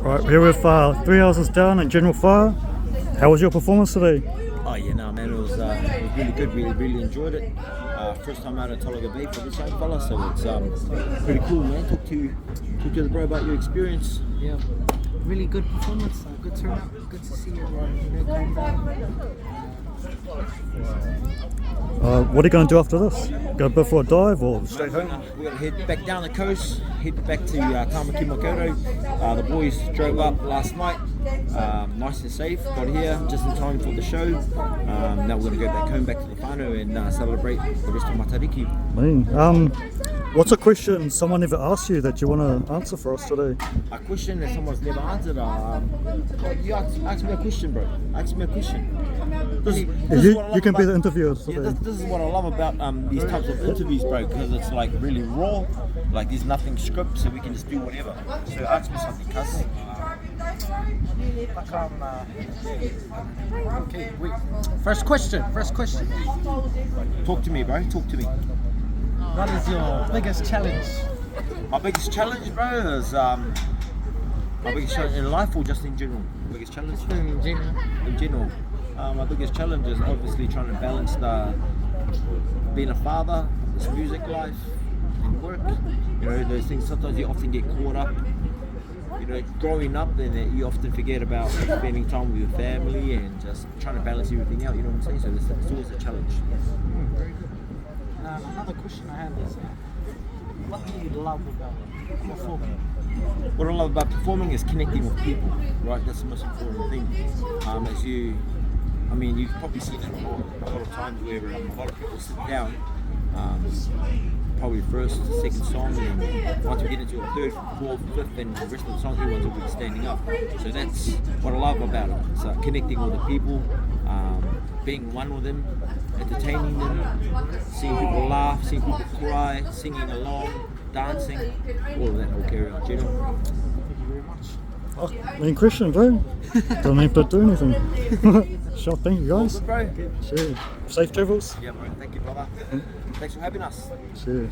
Right, we're with 3 houses down in General Fiyah. How was your performance today? Oh yeah, no man, it was really good. Really enjoyed it. First time out at Tolaga Bay for this young fella, so it's pretty cool, man. Talk to the bro about your experience. Yeah, really good performance, good turnout, good to see everyone come down. What are you going to do after this? Go a bit for a dive or stay home? We're going to head back down the coast, head back to Tamaki Makaurau. The boys drove up last night, nice and safe, got here just in time for the show. Now we're going to go back home, back to the whānau and celebrate the rest of Matariki. What's a question someone never asked you that you want to answer for us today? A question that someone's never answered. You ask me a question, bro. Ask me a question. You can be the interviewer today. Yeah, this is what I love about these types of interviews, bro, because it's like really raw. Like there's nothing script, so we can just do whatever. So ask me something, cuz. Okay, wait. First question. Talk to me, bro. Talk to me. What is your biggest challenge? My biggest challenge, bro, is my biggest challenge in life or just in general? Biggest challenge? In general. In general. My biggest challenge is obviously trying to balance being a father, this music life, and work. You know, those things, sometimes you often get caught up. You know, growing up, then you often forget about spending time with your family and just trying to balance everything out, you know what I'm saying? So it's always a challenge. Very good. Another question I have is, what do you love about performing? What I love about performing is connecting with people, right? That's the most important thing. You've probably seen it a lot of times where a lot of people sit down, probably first, second song, and once we get into a third, fourth, fifth, and the rest of the song, everyone's already standing up. So that's what I love about it. It's connecting with the people, being one with them, entertaining them, seeing people laugh, seeing people cry, singing along, dancing, all of that will carry on. You know? Thank you very much. Main question, bro. Don't have to do anything. Sure, thank you guys. Bro. Cheers. Safe travels. Yeah, bro. Thank you, brother. Thanks for having us. Cheers.